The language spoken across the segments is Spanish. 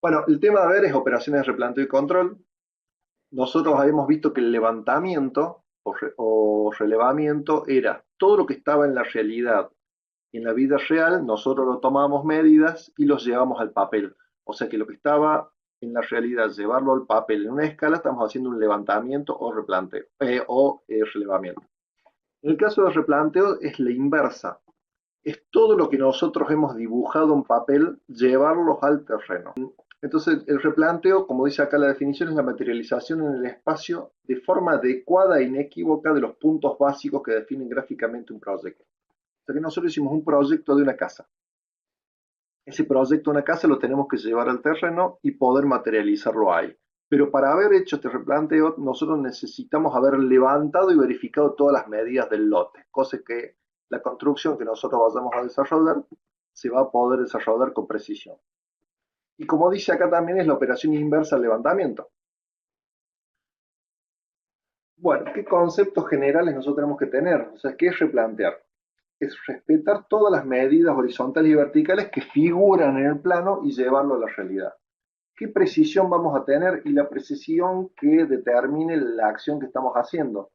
Bueno, el tema de ver es operaciones de replanteo y control. Nosotros habíamos visto que el levantamiento o relevamiento era todo lo que estaba en la realidad. En la vida real, nosotros lo tomábamos medidas y los llevamos al papel. O sea que lo que estaba en la realidad, llevarlo al papel en una escala, estamos haciendo un levantamiento o replanteo relevamiento. En el caso del replanteo es la inversa. Es todo lo que nosotros hemos dibujado en papel, llevarlos al terreno. Entonces, el replanteo, como dice acá la definición, es la materialización en el espacio de forma adecuada e inequívoca de los puntos básicos que definen gráficamente un proyecto. O sea que nosotros hicimos un proyecto de una casa. Ese proyecto de una casa lo tenemos que llevar al terreno y poder materializarlo ahí. Pero para haber hecho este replanteo, nosotros necesitamos haber levantado y verificado todas las medidas del lote, cosa que la construcción que nosotros vayamos a desarrollar se va a poder desarrollar con precisión. Y como dice acá también es la operación inversa al levantamiento. Bueno, ¿qué conceptos generales nosotros tenemos que tener? O sea, ¿qué es replantear? Es respetar todas las medidas horizontales y verticales que figuran en el plano y llevarlo a la realidad. ¿Qué precisión vamos a tener? Y la precisión que determine la acción que estamos haciendo.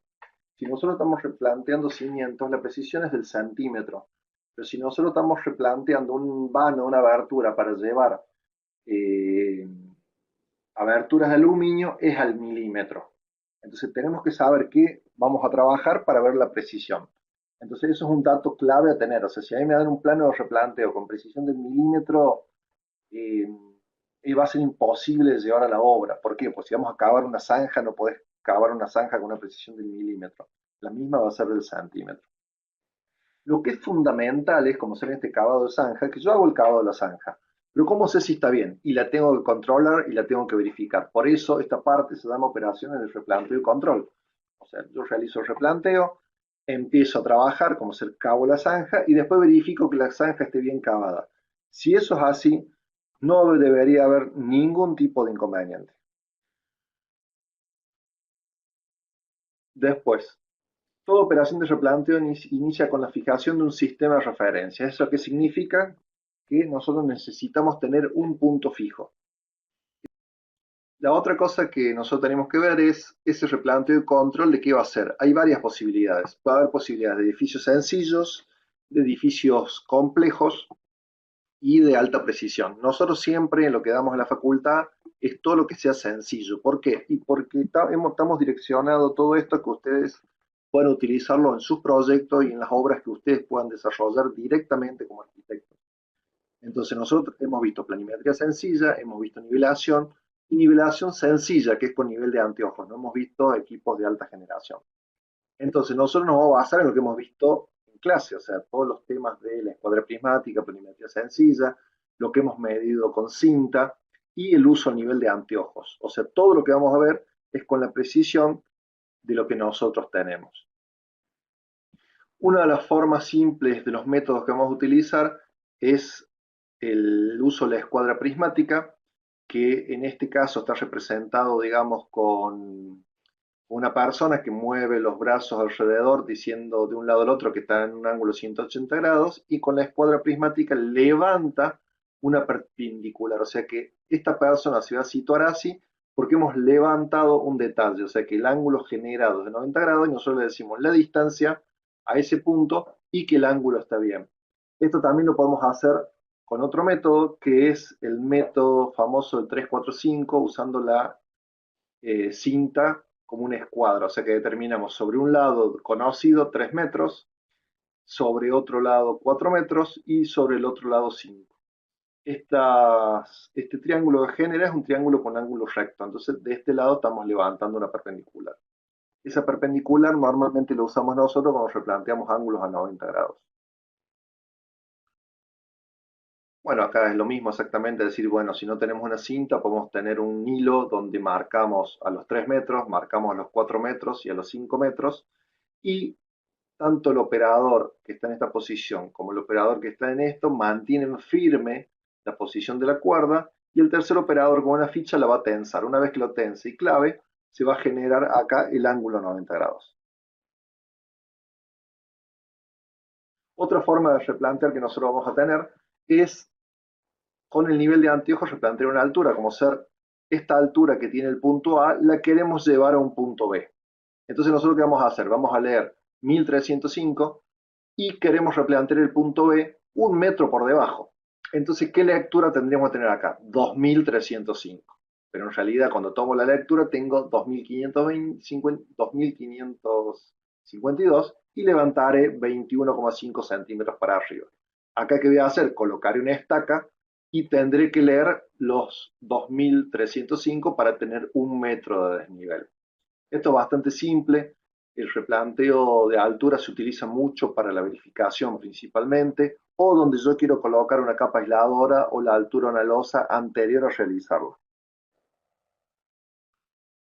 Si nosotros estamos replanteando cimientos, la precisión es del centímetro. Pero si nosotros estamos replanteando un vano, una abertura para llevar eh, aberturas de aluminio, es al milímetro. Entonces tenemos que saber qué vamos a trabajar para ver la precisión. Entonces eso es un dato clave a tener. O sea, si a mí me dan un plano de replanteo con precisión del milímetro, eh, va a ser imposible llevar a la obra. ¿Por qué? Pues si vamos a cavar una zanja, no podés cavar una zanja con una precisión del milímetro. La misma va a ser del centímetro. Lo que es fundamental es, como ser en este cavado de zanja, que yo hago el cavado de la zanja. Pero ¿cómo sé si está bien? Y la tengo que controlar y la tengo que verificar. Por eso esta parte se llama operaciones de replanteo y control. O sea, yo realizo el replanteo, empiezo a trabajar como ser cavo la zanja y después verifico que la zanja esté bien cavada. Si eso es así, no debería haber ningún tipo de inconveniente. Después, toda operación de replanteo inicia con la fijación de un sistema de referencia. ¿Eso qué significa? Que nosotros necesitamos tener un punto fijo. La otra cosa que nosotros tenemos que ver es ese replanteo y control de qué va a ser. Hay varias posibilidades. Va a haber posibilidades de edificios sencillos, de edificios complejos y de alta precisión. Nosotros siempre en lo que damos en la facultad es todo lo que sea sencillo. ¿Por qué? Y porque estamos direccionados todo esto a que ustedes puedan utilizarlo en sus proyectos y en las obras que ustedes puedan desarrollar directamente como arquitectos. Entonces nosotros hemos visto planimetría sencilla, hemos visto nivelación y nivelación sencilla, que es con nivel de anteojos. No hemos visto equipos de alta generación. Entonces nosotros nos vamos a basar en lo que hemos visto en clase, o sea, todos los temas de la escuadra prismática, planimetría sencilla, lo que hemos medido con cinta y el uso a nivel de anteojos. O sea, todo lo que vamos a ver es con la precisión de lo que nosotros tenemos. Una de las formas simples de los métodos que vamos a utilizar es el uso de la escuadra prismática, que en este caso está representado, digamos, con una persona que mueve los brazos alrededor diciendo de un lado al otro que está en un ángulo 180 grados y con la escuadra prismática levanta una perpendicular. O sea que esta persona se va a situar así porque hemos levantado un detalle. O sea que el ángulo generado es de 90 grados y nosotros le decimos la distancia a ese punto y que el ángulo está bien. Esto también lo podemos hacer con otro método que es el método famoso del 345 usando la cinta como una escuadra, o sea que determinamos sobre un lado conocido 3 metros, sobre otro lado 4 metros y sobre el otro lado 5. Este triángulo que genera es un triángulo con ángulo recto, entonces de este lado estamos levantando una perpendicular. Esa perpendicular normalmente lo usamos nosotros cuando replanteamos ángulos a 90 grados. Bueno, acá es lo mismo exactamente, decir, bueno, si no tenemos una cinta, podemos tener un hilo donde marcamos a los 3 metros, marcamos a los 4 metros y a los 5 metros, y tanto el operador que está en esta posición como el operador que está en esto mantienen firme la posición de la cuerda, y el tercer operador con una ficha la va a tensar. Una vez que lo tense y clave, se va a generar acá el ángulo 90 grados. Otra forma de replantear que nosotros vamos a tener es con el nivel de anteojos replantear una altura, como ser esta altura que tiene el punto A, la queremos llevar a un punto B. Entonces nosotros ¿qué vamos a hacer? Vamos a leer 1305 y queremos replantear el punto B 1 metro por debajo. Entonces, ¿qué lectura tendríamos que tener acá? 2305. Pero en realidad cuando tomo la lectura tengo 2552 y levantaré 21,5 centímetros para arriba. Acá ¿qué voy a hacer? Colocaré una estaca y tendré que leer los 2305 para tener 1 metro de desnivel. Esto es bastante simple. El replanteo de altura se utiliza mucho para la verificación principalmente, o donde yo quiero colocar una capa aisladora o la altura de una losa anterior a realizarlo.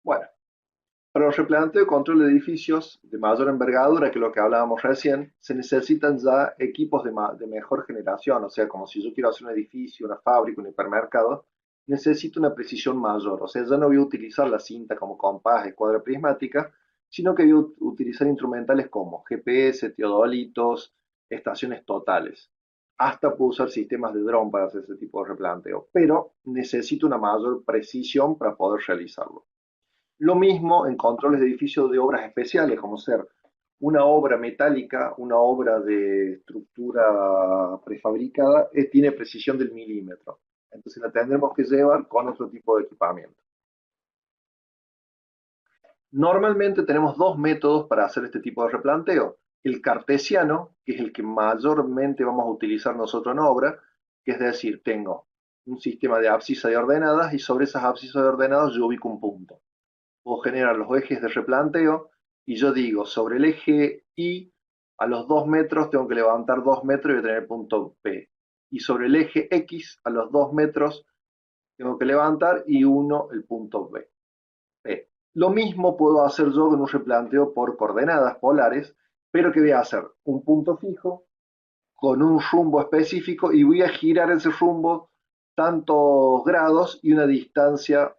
Bueno, para los replanteos y control de edificios de mayor envergadura, que es lo que hablábamos recién, se necesitan ya equipos de mejor generación, o sea, como si yo quiero hacer un edificio, una fábrica, un hipermercado, necesito una precisión mayor, o sea, ya no voy a utilizar la cinta como compás, escuadra prismática, sino que voy a utilizar instrumentales como GPS, teodolitos, estaciones totales. Hasta puedo usar sistemas de dron para hacer ese tipo de replanteo, pero necesito una mayor precisión para poder realizarlo. Lo mismo en controles de edificios de obras especiales, como ser una obra metálica, una obra de estructura prefabricada, tiene precisión del milímetro. Entonces la tendremos que llevar con otro tipo de equipamiento. Normalmente tenemos dos métodos para hacer este tipo de replanteo. El cartesiano, que es el que mayormente vamos a utilizar nosotros en obra, que es decir, tengo un sistema de abscisas y ordenadas y sobre esas abscisas y ordenadas yo ubico un punto. Puedo generar los ejes de replanteo y yo digo, sobre el eje Y, a los 2 metros tengo que levantar 2 metros y voy a tener el punto P. Y sobre el eje X, a los 2 metros tengo que levantar y 1 el punto B. P. Lo mismo puedo hacer yo con un replanteo por coordenadas polares, pero que voy a hacer un punto fijo con un rumbo específico y voy a girar ese rumbo tantos grados y una distancia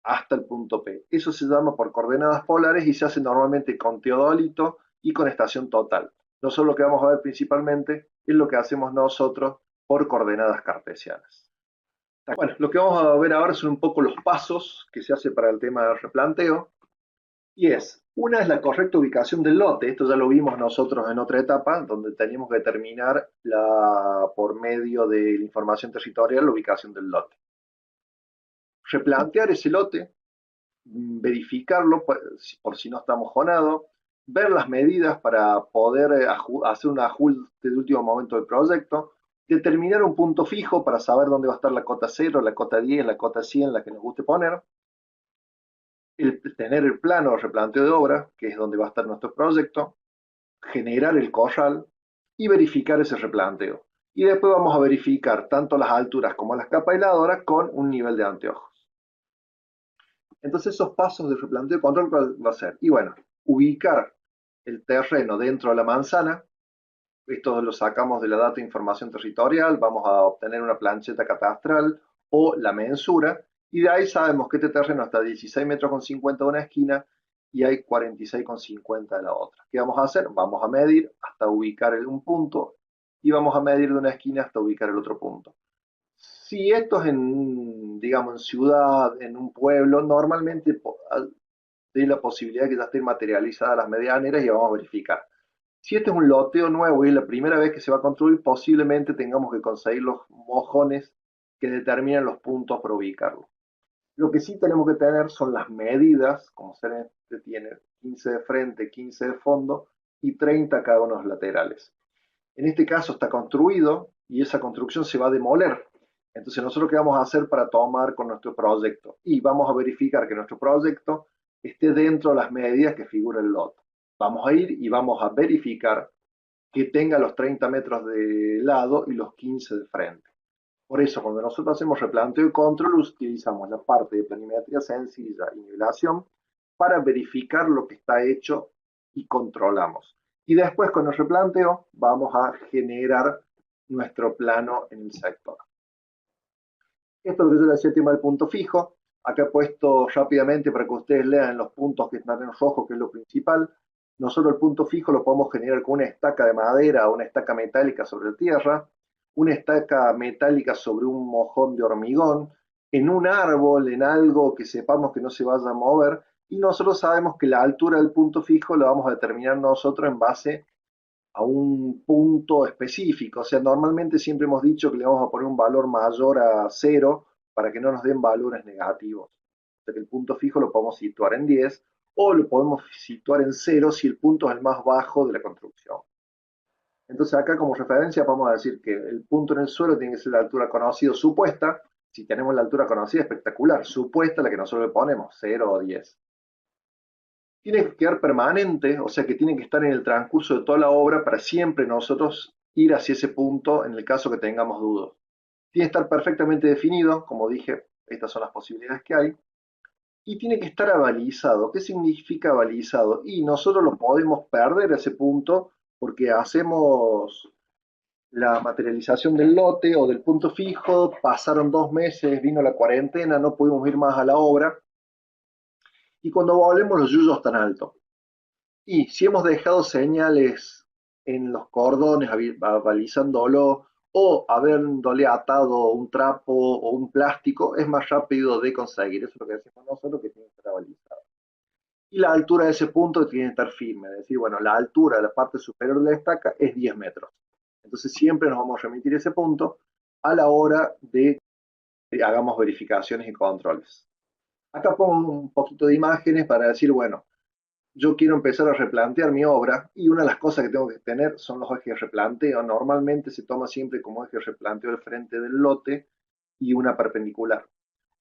hasta el punto P. Eso se llama por coordenadas polares y se hace normalmente con teodolito y con estación total. Nosotros lo que vamos a ver principalmente es lo que hacemos nosotros por coordenadas cartesianas. Bueno, lo que vamos a ver ahora son un poco los pasos que se hace para el tema del replanteo. Y una es la correcta ubicación del lote. Esto ya lo vimos nosotros en otra etapa, donde teníamos que determinar por medio de la información territorial la ubicación del lote. Replantear ese lote, verificarlo por si no está mojonado, ver las medidas para poder hacer un ajuste de último momento del proyecto, determinar un punto fijo para saber dónde va a estar la cota 0, la cota 10, la cota 100, la que nos guste poner, tener el plano de replanteo de obra, que es donde va a estar nuestro proyecto, generar el corral y verificar ese replanteo. Y después vamos a verificar tanto las alturas como las capas aisladoras con un nivel de anteojos. Entonces esos pasos de replanteo y control va a ser, y bueno, ubicar el terreno dentro de la manzana. Esto lo sacamos de la data de información territorial, vamos a obtener una plancheta catastral o la mensura, y de ahí sabemos que este terreno está a 16 metros con 50 de una esquina y hay 46,50 de la otra. ¿Qué vamos a hacer? Vamos a medir hasta ubicar un punto y vamos a medir de una esquina hasta ubicar el otro punto. Si esto es digamos, en ciudad, en un pueblo, normalmente hay la posibilidad de que ya estén materializadas las medianeras y vamos a verificar. Si este es un loteo nuevo y es la primera vez que se va a construir, posiblemente tengamos que conseguir los mojones que determinan los puntos para ubicarlo. Lo que sí tenemos que tener son las medidas, como este tiene 15 de frente, 15 de fondo y 30 cada uno de los laterales. En este caso está construido y esa construcción se va a demoler. Entonces nosotros qué vamos a hacer para tomar con nuestro proyecto y vamos a verificar que nuestro proyecto esté dentro de las medidas que figura el lote. Vamos a ir y vamos a verificar que tenga los 30 metros de lado y los 15 de frente. Por eso, cuando nosotros hacemos replanteo y control, utilizamos la parte de planimetría sencilla y nivelación para verificar lo que está hecho y controlamos. Y después, con el replanteo, vamos a generar nuestro plano en el sector. Esto es lo que yo le decía el tema del punto fijo. Acá he puesto rápidamente para que ustedes lean los puntos que están en rojo, que es lo principal. Nosotros el punto fijo lo podemos generar con una estaca de madera o una estaca metálica sobre la tierra, una estaca metálica sobre un mojón de hormigón, en un árbol, en algo que sepamos que no se vaya a mover, y nosotros sabemos que la altura del punto fijo lo vamos a determinar nosotros en base a un punto específico. O sea, normalmente siempre hemos dicho que le vamos a poner un valor mayor a 0 para que no nos den valores negativos. O sea, que el punto fijo lo podemos situar en 10 o lo podemos situar en 0 si el punto es el más bajo de la construcción. Entonces acá como referencia vamos a decir que el punto en el suelo tiene que ser la altura conocida supuesta. Si tenemos la altura conocida, espectacular. Supuesta la que nosotros le ponemos, 0 o 10. Tiene que quedar permanente, o sea que tiene que estar en el transcurso de toda la obra para siempre nosotros ir hacia ese punto en el caso que tengamos dudas. Tiene que estar perfectamente definido, como dije, estas son las posibilidades que hay, y tiene que estar avalizado. ¿Qué significa avalizado? Y nosotros lo podemos perder a ese punto porque hacemos la materialización del lote o del punto fijo, pasaron 2 meses, vino la cuarentena, no pudimos ir más a la obra, y cuando volvemos los yuyos están altos. Y si hemos dejado señales en los cordones balizándolo o habiéndole atado un trapo o un plástico, es más rápido de conseguir. Eso es lo que decimos nosotros, que tiene que estar balizado. Y la altura de ese punto tiene que estar firme, es decir, bueno, la altura de la parte superior de la estaca es 10 metros. Entonces siempre nos vamos a remitir ese punto a la hora de que hagamos verificaciones y controles. Acá pongo un poquito de imágenes para decir, bueno, yo quiero empezar a replantear mi obra y una de las cosas que tengo que tener son los ejes de replanteo. Normalmente se toma siempre como eje de replanteo el frente del lote y una perpendicular.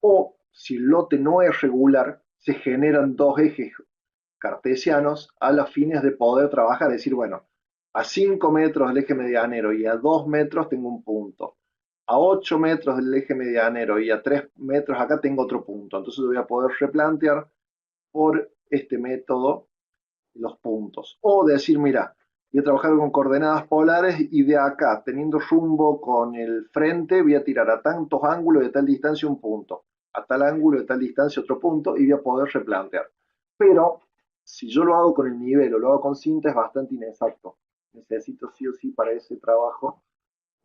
O si el lote no es regular, se generan dos ejes cartesianos a los fines de poder trabajar, decir, bueno, a 5 metros del eje medianero y a 2 metros tengo un punto. A 8 metros del eje medianero y a 3 metros acá tengo otro punto. Entonces voy a poder replantear por este método los puntos. O decir, mira, voy a trabajar con coordenadas polares y de acá, teniendo rumbo con el frente, voy a tirar a tantos ángulos de tal distancia un punto, a tal ángulo de tal distancia otro punto y voy a poder replantear. Pero si yo lo hago con el nivel o lo hago con cinta es bastante inexacto. Necesito sí o sí para ese trabajo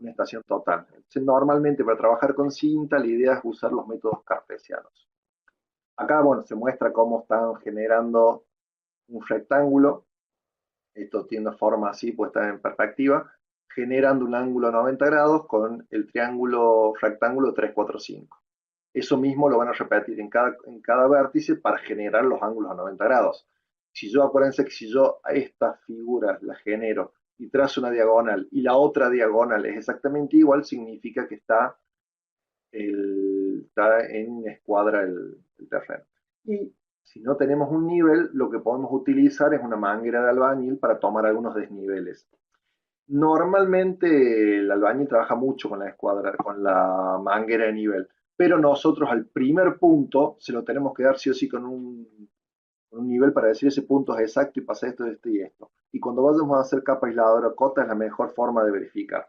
una estación total. Entonces, normalmente para trabajar con cinta la idea es usar los métodos cartesianos. Acá, bueno, se muestra cómo están generando un rectángulo, esto tiene una forma así puesta en perspectiva, generando un ángulo 90 grados con el triángulo rectángulo 3, 4, 5. Eso mismo lo van a repetir en cada vértice para generar los ángulos a 90 grados. Si yo, acuérdense que si yo a estas figuras las genero y trazo una diagonal y la otra diagonal es exactamente igual, significa que está en escuadra el terreno. Y si no tenemos un nivel, lo que podemos utilizar es una manguera de albañil para tomar algunos desniveles. Normalmente el albañil trabaja mucho con la escuadra, con la manguera de nivel, pero nosotros al primer punto se lo tenemos que dar sí o sí con un nivel para decir ese punto es exacto y pasa esto, esto y esto. Y cuando vayamos a hacer capa aisladora o cota es la mejor forma de verificar.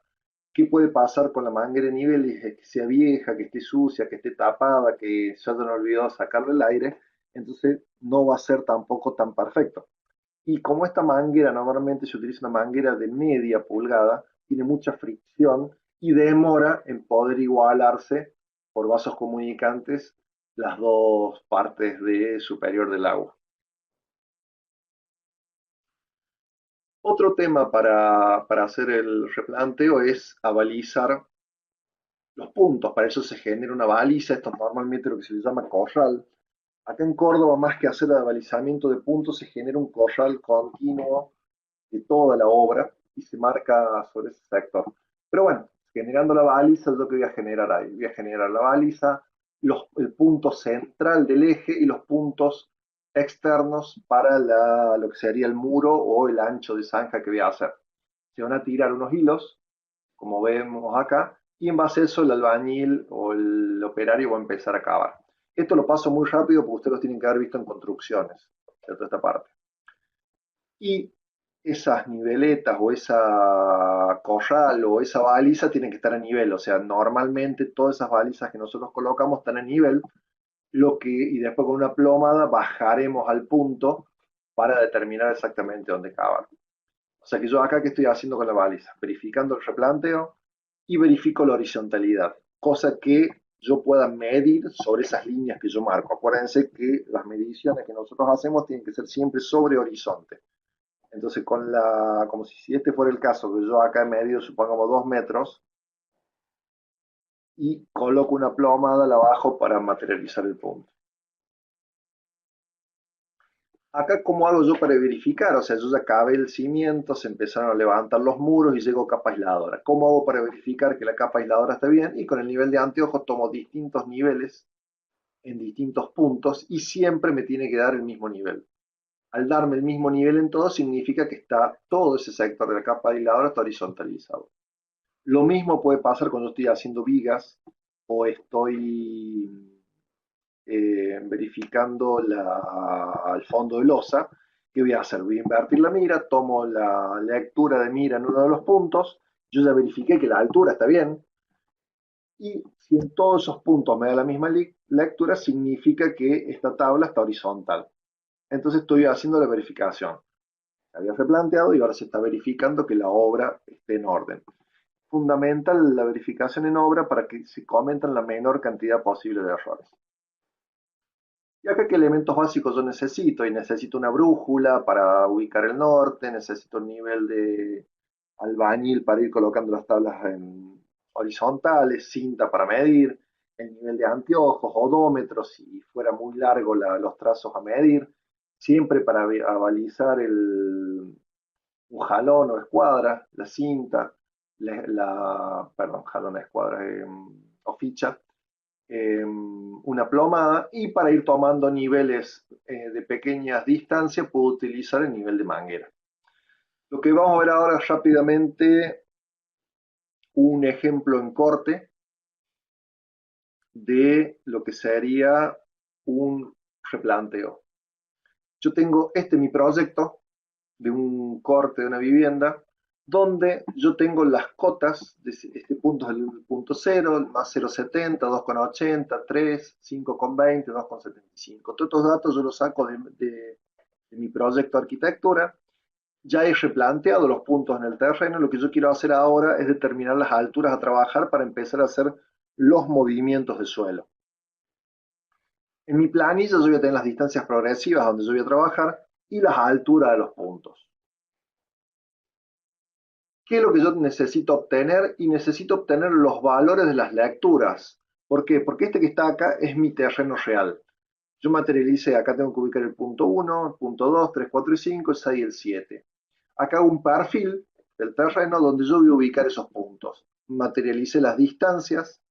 ¿Qué puede pasar con la manguera de nivel? Es que sea vieja, que esté sucia, que esté tapada, que se hayan olvidado sacarle el aire, entonces no va a ser tampoco tan perfecto. Y como esta manguera normalmente se utiliza una manguera de media pulgada, tiene mucha fricción y demora en poder igualarse por vasos comunicantes las dos partes superior del agua. Otro tema para hacer el replanteo es abalizar los puntos. Para eso se genera una baliza, esto es normalmente lo que se le llama corral. Acá en Córdoba, más que hacer el abalizamiento de puntos, se genera un corral continuo de toda la obra y se marca sobre ese sector. Pero bueno, generando la baliza, ¿yo qué voy a generar ahí? Voy a generar la baliza, el punto central del eje y los puntos externos para lo que sería el muro o el ancho de zanja que voy a hacer. Se van a tirar unos hilos, como vemos acá, y en base a eso el albañil o el operario va a empezar a cavar. Esto lo paso muy rápido porque ustedes lo tienen que haber visto en construcciones, ¿cierto? Esta parte. Y esas niveletas o esa corral o esa baliza tienen que estar a nivel, o sea, normalmente todas esas balizas que nosotros colocamos están a nivel, y después con una plomada bajaremos al punto para determinar exactamente dónde cavar. O sea que yo acá, ¿qué estoy haciendo con la baliza? Verificando el replanteo, y verifico la horizontalidad, cosa que yo pueda medir sobre esas líneas que yo marco. Acuérdense que las mediciones que nosotros hacemos tienen que ser siempre sobre horizonte. Entonces, como si este fuera el caso, que yo acá he medido, supongamos 2 metros, y coloco una plomada abajo para materializar el punto. Acá, ¿cómo hago yo para verificar? O sea, yo ya acabé el cimiento, se empezaron a levantar los muros y llego a capa aisladora. ¿Cómo hago para verificar que la capa aisladora está bien? Y con el nivel de anteojo tomo distintos niveles en distintos puntos y siempre me tiene que dar el mismo nivel. Al darme el mismo nivel en todo, significa que está todo ese sector de la capa aisladora está horizontalizado. Lo mismo puede pasar cuando estoy haciendo vigas o estoy verificando el fondo de losa. ¿Qué voy a hacer? Voy a invertir la mira, tomo la lectura de mira en uno de los puntos, yo ya verifiqué que la altura está bien, y si en todos esos puntos me da la misma lectura, significa que esta tabla está horizontal. Entonces estoy haciendo la verificación. Se había replanteado y ahora se está verificando que la obra esté en orden. Fundamental la verificación en obra para que se cometan la menor cantidad posible de errores. ¿Y acá qué elementos básicos yo necesito? Y necesito una brújula para ubicar el norte, necesito un nivel de albañil para ir colocando las tablas en horizontales, cinta para medir, el nivel de anteojos, odómetros, si fuera muy largo los trazos a medir, siempre para balizar un jalón o escuadra, la cinta, perdón, jalón, escuadra, o ficha, una plomada, y para ir tomando niveles de pequeñas distancias puedo utilizar el nivel de manguera. Lo que vamos a ver ahora es rápidamente un ejemplo en corte de lo que sería un replanteo. Yo tengo mi proyecto de un corte de una vivienda donde yo tengo las cotas de este punto es el punto 0, más 0,70, 2,80, 3, 5,20, 2,75. Todos estos datos yo los saco de mi proyecto de arquitectura. Ya he replanteado los puntos en el terreno. Lo que yo quiero hacer ahora es determinar las alturas a trabajar para empezar a hacer los movimientos de suelo. En mi planilla yo voy a tener las distancias progresivas donde yo voy a trabajar y las alturas de los puntos. ¿Qué es lo que yo necesito obtener? Y necesito obtener los valores de las lecturas. ¿Por qué? Porque este que está acá es mi terreno real. Yo materialicé, acá tengo que ubicar el punto 1, el punto 2, 3, 4 y 5, el 6 y el 7. Acá hago un perfil del terreno donde yo voy a ubicar esos puntos. Materialicé las distancias,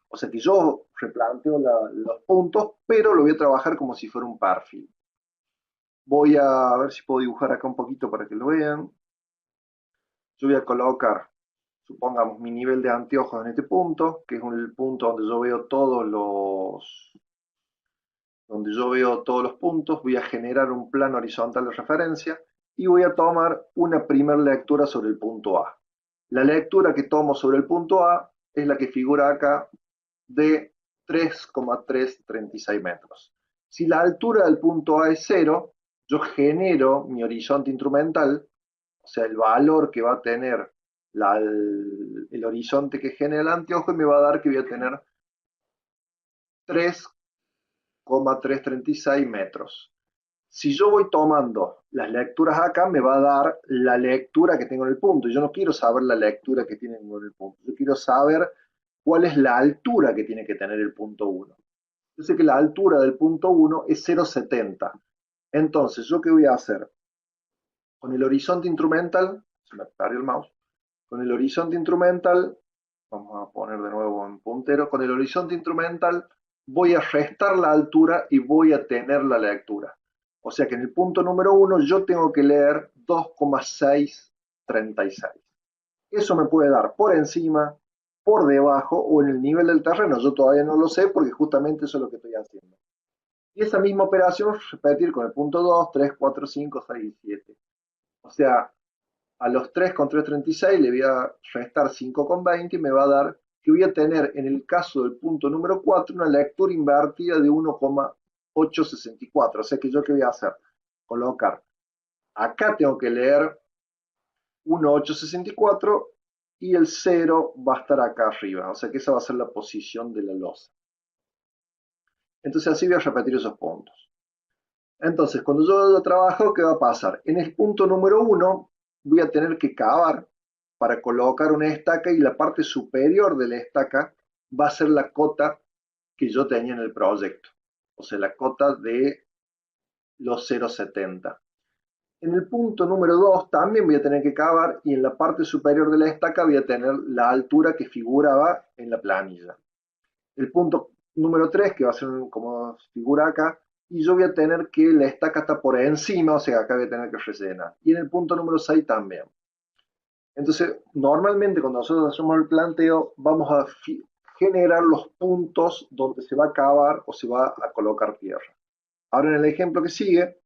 o sea que yo replanteo los puntos, pero lo voy a trabajar como si fuera un perfil. Voy a ver si puedo dibujar acá un poquito para que lo vean. Yo voy a colocar, supongamos, mi nivel de anteojos en este punto, que es el punto donde yo veo todos los puntos. Voy a generar un plano horizontal de referencia y voy a tomar una primera lectura sobre el punto A. La lectura que tomo sobre el punto A es la que figura acá de 3,336 metros. Si la altura del punto A es 0, yo genero mi horizonte instrumental, o sea, el valor que va a tener el horizonte que genera el anteojo, y me va a dar que voy a tener 3,336 metros. Si yo voy tomando las lecturas acá, me va a dar la lectura que tengo en el punto. Y yo no quiero saber la lectura que tiene en el punto. Yo quiero saber cuál es la altura que tiene que tener el punto 1. Yo sé que la altura del punto 1 es 0,70. Entonces, ¿yo qué voy a hacer? Con el horizonte instrumental, se me perdió el mouse, con el horizonte instrumental, vamos a poner de nuevo en puntero, con el horizonte instrumental voy a restar la altura y voy a tener la lectura. O sea que en el punto número 1 yo tengo que leer 2,636. Eso me puede dar por encima, por debajo o en el nivel del terreno. Yo todavía no lo sé porque justamente eso es lo que estoy haciendo. Y esa misma operación repetir con el punto 2, 3, 4, 5, 6 y 7. O sea, a los 3,336 le voy a restar 5,20 y me va a dar que voy a tener en el caso del punto número 4 una lectura invertida de 1,864. O sea que yo qué voy a hacer, colocar, acá tengo que leer 1,864 y el 0 va a estar acá arriba, o sea que esa va a ser la posición de la losa. Entonces así voy a repetir esos puntos. Entonces, cuando yo lo trabajo, ¿qué va a pasar? En el punto número 1 voy a tener que cavar para colocar una estaca y la parte superior de la estaca va a ser la cota que yo tenía en el proyecto, o sea, la cota de los 0,70. En el punto número 2 también voy a tener que cavar y en la parte superior de la estaca voy a tener la altura que figuraba en la planilla. El punto número 3 que va a ser como figura acá, y yo voy a tener que la estaca está por encima, o sea, acá voy a tener que rellenar. Y en el punto número 6 también. Entonces, normalmente cuando nosotros hacemos el planteo, vamos a generar los puntos donde se va a cavar o se va a colocar tierra. Ahora en el ejemplo que sigue,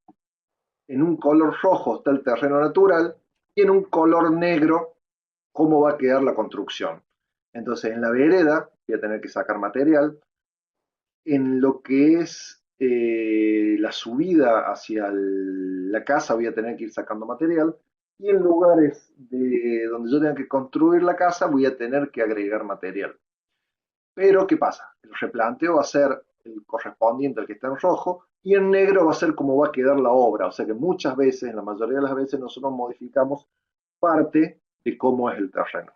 en un color rojo está el terreno natural y en un color negro cómo va a quedar la construcción. Entonces en la vereda voy a tener que sacar material, en lo que es la subida hacia la casa voy a tener que ir sacando material y en lugares donde yo tenga que construir la casa voy a tener que agregar material. Pero ¿qué pasa? El replanteo va a ser el correspondiente al que está en rojo y en negro va a ser cómo va a quedar la obra. O sea que muchas veces, en la mayoría de las veces, nosotros modificamos parte de cómo es el terreno.